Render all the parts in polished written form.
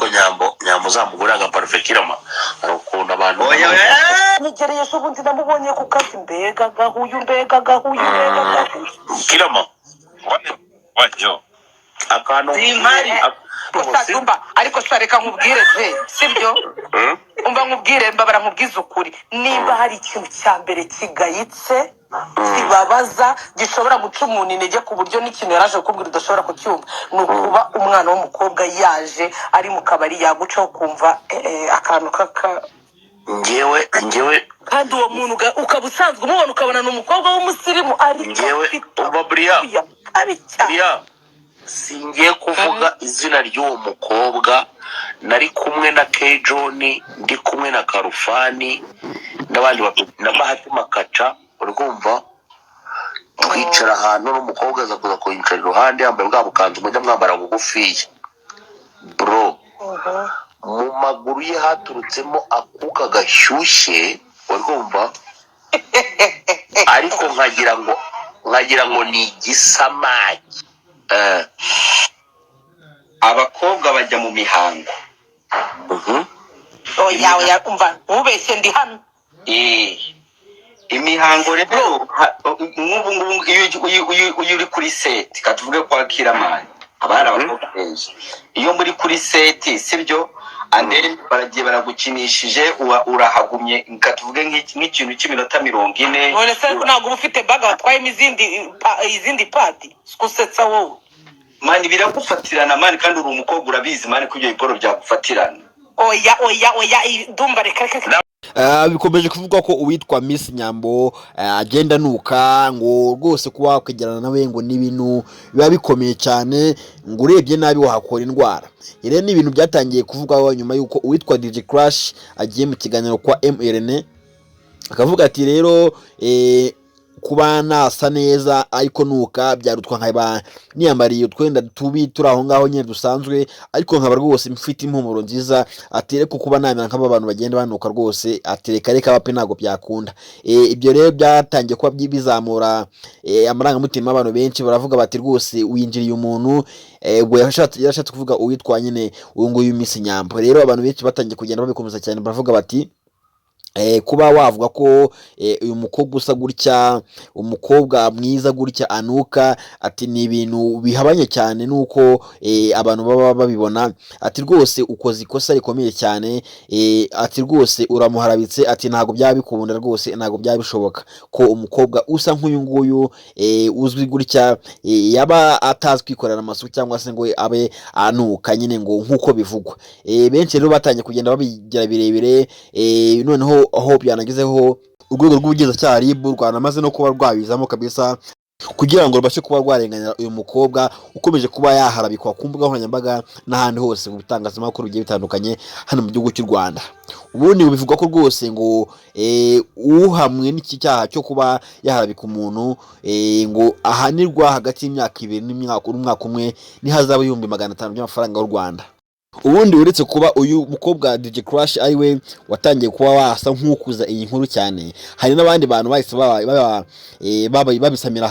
ariko nyambo zamugura agaparufe Kirama arukunda abantu nigereye so bundi namubonye ku kazi mbega gahuyu Kirama wajo akano impari usatumba ariko shareka nkubwire sibyo umva nkubwire mbabara nkubwiza ukuri nimba hari ikintu cya mbere kigayitse kibabaza gishobora guca umuntu intege ku buryo n'ikintu yaraje kukubwira udashobora kucyumva ni ukuba umwana w'umukobwa yaje ari mu kabari yagucaho kumva akantu ngewe kandi uwo muntu ukaba usanzwe umubona ukabona ni umukobwa w'umusirimu ari ngewe umva Bria singiye kuvuga izina ry'uwo mukobwa nari kumwe na K-John ndi kumwe na Karufani n'abandi na Bahati Makaca urumva twicara ahantu n'umukobwa aza kuza kwicara iruhande yambaye bwa bukanzu mujya mwambara bugufiya bro mu maguru ye haturutsemo akuka gashyushye urumva ariko nkagira ngo ni igisamaki abakobwa bajya mu mihango oya umva ubeshye ndi hano imihango rero nk'ubu iyo uri kuri seti katuvuge kwa Kiramani abana abakobwa benshi iyo muri kuri seti sibyo ande baragiye baragukinishije urahagumye katuvuge nk'ikintu cy'iminota 40 none se ntabwo ufite baga watwayemo izindi padi kusetsa wowe mani biragufatirana mani kandi uri umukobwa urabizi mani ko ibyo biporo byagufatirana oya ndumva reka bikomeje kuvuga ko uwitwa Miss Nyambo agenda nuka ngo rwose kuba wakwegerana nawe ngo n'ibintu biba bikomeye cyane ngo urebye nabi wahakora indwara. Rero ni ibintu byatangiye kuvugaho nyuma yuko uwitwa DJ Crash agiye mu kiganiro kwa MRN akavuga ati rero kuba nasa neza ariko nuka byarutwa nkaba niyambariye utwenda tubi turaho ngaho nyine dusanzwe ariko nkaba rwose mfite impumuro nziza atere ko kuba namera nk'aba bantu bagenda banuka rwose atereka reka bape ntago byakunda. Ibyo rero byatangiye kuba bizamura amarangamutima abantu benshi baravuga bati rwose winjiriye umuntu ubwo yashatse kuvuga uwitwa nyine uyu nguyu Miss Nyambo. Rero abantu benshi batangiye kugenda babikomeza cyane baravuga bati kuba wavuga ko uyu mukobwa usa gutya umukobwa mwiza gutya anuka ati ni ibintu bihabanye cyane nuko abantu baba babibona ati rwose ukoze ikosa rikomeye cyane ati rwose uramuharabitse ati ntago byabikunda rwose ntago byabishoboka ko umukobwa usa nk'uyu nguyu uzwi gutya yaba atazwi kwikorera amasuku cyangwa se ngo abe anuka nyine ngo nkuko bivugwa. Benshi rero batangiye kugenda babigira birebire noneho aho byanagezeho urwego rw'ubugenzacyaha RIB rwanamaze no kuba rwabizamo kabisa kugira ngo rubashe kuba rwarenganya uyu mukobwa ukomeje kuba yaharabikwa ku mbuga nkoranyambaga n'ahandi hose mu bitangazamakuru bigiye bitandukanye hano mu gihugu cy'u Rwanda. Ubundi bivuga ko rwose ngo uhamwe n'iki cyaha cyo kuba yaharabika umuntu ngo ahanirwa hagati y'imyaka 2 n'umwaka umwe n'ihazabu $500 by'amafaranga y'u Rwanda. Ubundi uretse kuba uyu mukobwa DJ Crash ari we watangiye kuba wasa nk'ukuza iyi nkuru cyane hari n'abandi bantu bahise babisamira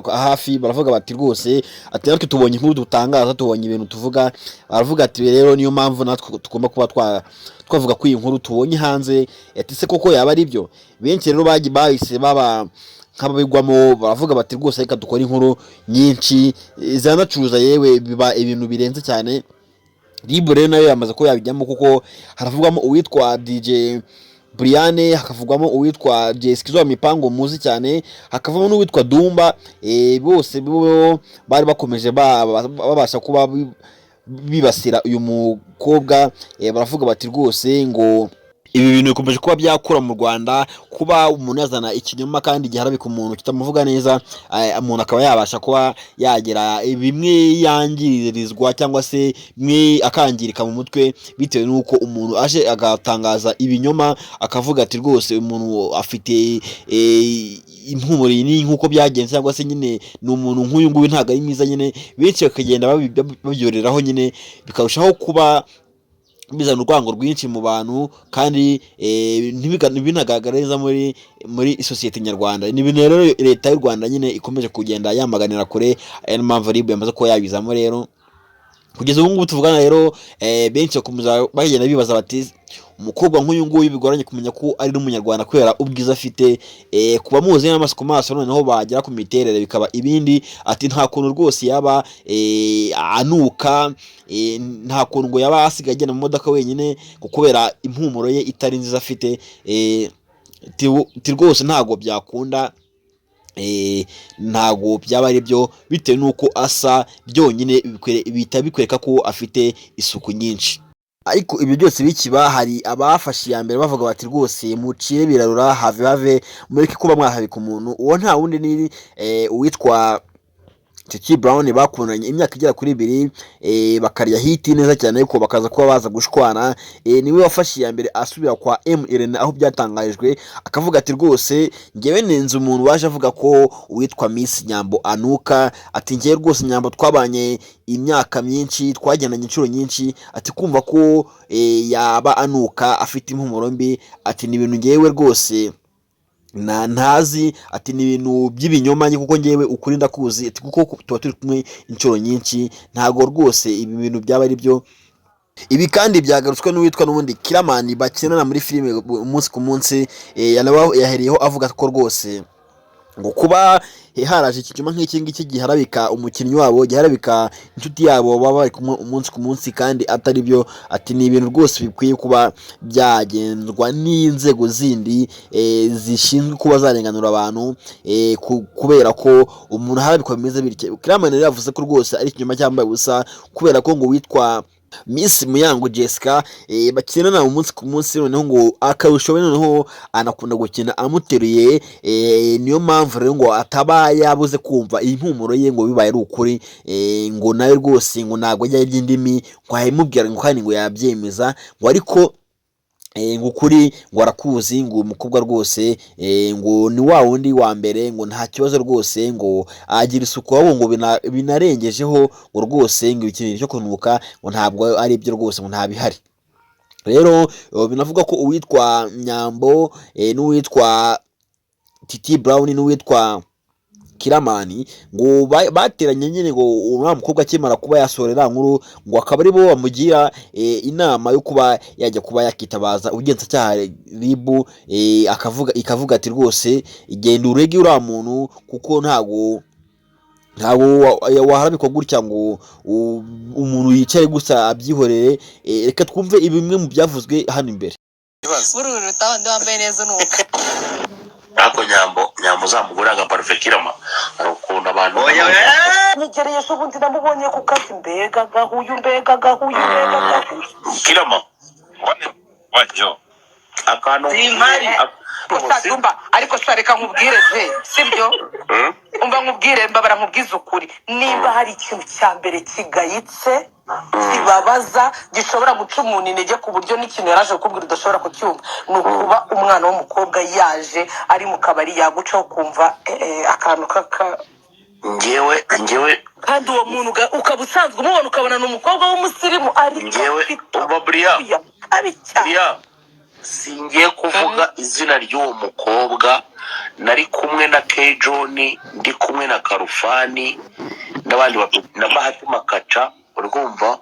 hafi baravuga bati rwose ati natwe tubonye inkuru dutangaza tubonye ibintu tuvuga baravuga ati rero niyo mpamvu natwe tugomba kuba twavuga ko iyi nkuru tubonye hanze ati se koko yaba ari byo. Benshi rero bahise baba nk'ababigwamo baravuga bati rwose reka dukora inkuru nyinshi zanacuruza yewe biba ibintu birenze cyane. RIB rero nayo yamaze ko yabijyamo kuko haravugwamo uwitwa DJ Brian hakavugwamo uwitwa Jessica Mipango muzi cyane hakavamo n'uwitwa Dumba bose bari bakomeje babasha kuba bibasira uyu mukobwa baravuga bati rwose ngo ibi bintu bikomeje kuba byakura mu Rwanda kuba umuntu yazana ikinyoma kandi giharabika umuntu kitamuvuga neza umuntu akaba yabasha kuba yagera bimwe yangirizwa cyangwa se mwe akangirika mu mutwe bitewe nuko umuntu aje agatangaza ibinyoma akavuga ati rwose umuntu afite impumuro ni nkuko byagenze cyangwa se nyine ni umuntu nk'uyu nguyu ntago ari mwiza nyine benshi bakagenda babyoreraho nyine bikarushaho kuba bizana urwango rwinshi mu bantu kandi ntibinagaragariza muri societe nyarwanda. Ni ibintu rero leta y'u Rwanda nyine ikomeje kugenda yamaganira kure mpamvu RIB yamaze ko yabizamo rero kugeza ubu ngubu tuvugana rero benshi bakomeza bagenda bibaza bati umukobwa nk'uyu nguyu bigoranye kumenya ko ari n'umunyarwanda kubera ubwiza afite, kuba muzi n'amaso ku maso noneho bagera ku miterere bikaba ibindi, ati nta kuntu rwose yaba anuka, nta kuntu ngo yaba asigaye agenda mu modoka wenyine kubera impumuro ye itari nziza afite, ti rwose ntago byakunda, ntago byaba ari byo bitewe n'uko asa byonyine bihita bikwereka ko afite isuku nyinshi. Ariko ibyo byose bikiba hari abafashe iya mbere bavuga bati rwose mucire birarura have mureke kuba mwahabika umuntu uwo nta wundi ni uwitwa Titi Brown, bakundanye imyaka igera kuri 2, bakarya hiti neza cyane ariko bakaza kuba baza gushwana. Niwe wafashe iya mbere asubira kwa MLN aho byatangarijwe akavuga ati rwose ngewe nenze umuntu waje avuga ko uwitwa Miss Nyambo anuka, ati ngewe rwose Nyambo twabanye imyaka myinshi, twagendanye inshuro nyinshi, ati kumva ko yaba anuka afite impumuro mbi, ati ni ibintu ngewe rwose ntazi, ati ni ibintu by'ibinyoma kuko ngewe ukuri ndakuzi, ati kuko tuba turi kumwe inshuro nyinshi, ntago rwose ibi bintu byaba ari byo. Ibi kandi byagarutswe n'uwitwa n'ubundi Kiramani bakinana muri filime umunsi ku munsi, yahereyeho avuga ko rwose ngo kuba haraje ikinyuma nk'iki ngiki giharabika umukinnyi wabo, giharabika inshuti yabo baba bari kumwe umunsi ku munsi kandi atari byo, ati ni ibintu rwose bikwiye kuba byagenzwa n'inzego zindi zishinzwe kuba zarenganura abantu, kubera ko umuntu harabikwa bimeze bityo. Kiramani rero yavuze ko rwose ari ikinyuma cyambaye ubusa kubera ko ngo witwa Miss Muyango Jessica bakinana umunsi ku munsi, noneho ngo akarusho noneho anakunda gukina amuteruye, niyo mpamvu rero ngo ataba yabuze kumva impumuro ye ngo bibaye ari ukuri, ngo nawe rwose ngo ntago ajya arya indimi, ngo ahimubwira ngo kandi ngo yabyemeza, ngo ariko ngo ukuri ngo arakuzi, ngo umukobwa rwose ngo ni wa wundi wa mbere, ngo nta kibazo rwose, ngo agira isuku wabo, ngo binarengejeho, ngo rwose ngo ikintu cyo kunuka ngo ntabwo ari ibyo rwose, ngo ntabihari. Rero binavuga ko uwitwa Nyambo n'uwitwa Titi Brown n'uwitwa Kiramani ngo bateranye nyine ngo uwo mukobwa akimara kuba yasorera nkuru, ngo akaba ari bo bamugira inama yo kuba yajya kuba yakitabaza ubugenzacyaha RIB, ikavuga ati rwose igenda urege uriya muntu kuko ntago waharabikwa gutya ngo umuntu yicare gusa abyihorere. Reka twumve bimwe mu byavuzwe hano imbere. uru rutabandi wambaye neza nuka ako Nyambo zamugura agaparufe Kirama, hari ukuntu abantu nigereye so bundi namubonye ku kazi, mbega gahuyu Kirama wajyo akantu Usajumba ariko reka nkubwire sibyo, umva nkubwire mbabara nkubwiza ukuri, nimba hari ikintu cya mbere kigayitse kibabaza gishobora guca umuntu intege ku buryo n'ikintu yaraje kukubwira udashobora kucyumva, ni ukuba umwana w'umukobwa yaje ari mu kabari yagucaho kumva akantu ngewe kandi uwo muntu ukaba usanzwe umubona ukabona ni umukobwa w'umusirimu, ari ngewe umva Bria singiye kuvuga izina ry'uwo mukobwa, nari kumwe na K-John, ndi kumwe na Karufani n'abandi na Bahati Makaca, urumva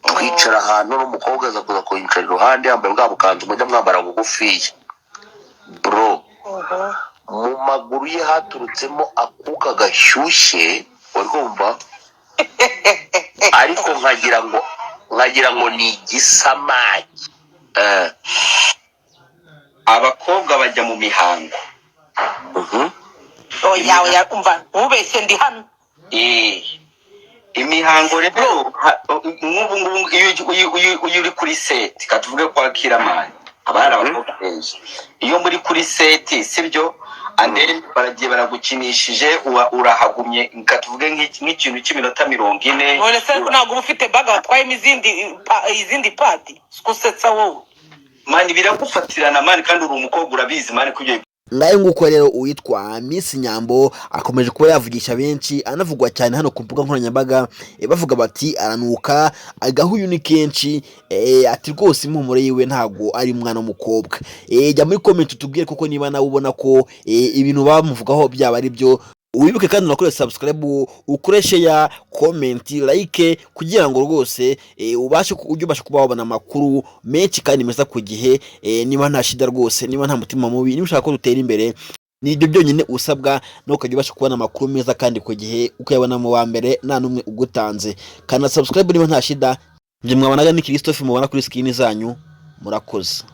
twicara ahantu n'umukobwa aza kuza kuyicara iruhande yambaye bwa bukanzu mujya mwambara bugufiya bro, mu maguru ye haturutsemo akuka gashyushye, urumva ariko nkagira ngo ni igisamaki. abakobwa bajya mu mihango, oya umva ntubeshye ndi hano. imihango rero nk'ubu iyo uri kuri seti, katuvuge kwa Kiramani abana abakobwa benshi, iyo muri kuri seti sibyo, ande baragiye baragukinishije urahagumye, katuvuge nk'ikintu cy'iminota 40. none se ntabwo ufite baga watwayemo izindi padi gusetsa wowe mani, biragufatirana mani, kandi uri umukobwa urabizi mani kubyo. Ngayo nguko rero uwitwa Miss Nyambo akomeje kuba yavugisha benshi, anavugwa cyane hano ku mbuga nkoranyambaga, bavuga bati aranuka, agahuyu ni kenshi, ati rwose impumuro yiwe ntago ari umwana w'umukobwa. Jya muri comment utubwire koko niba nawe ubona ko ibintu bamuvugaho byaba ari byo. wibuke kandi unakore subscribe, ukoreshe ya comment, like kugira ngo rwose ubashe kuba wabona amakuru menshi kandi meza ku gihe. Niba nta shida rwose, niba nta mutima mubi, niba ushaka ko dutera imbere, ni ibyo byonyine usabwa, no ukajya ubasha kubona amakuru meza kandi ku gihe, ukayabona mu wa mbere nta numwe ugutanze. Kandi subscribe niba nta shida. Njye mwabanaga ni Christophe mubona kuri screen zanyu. Murakoze.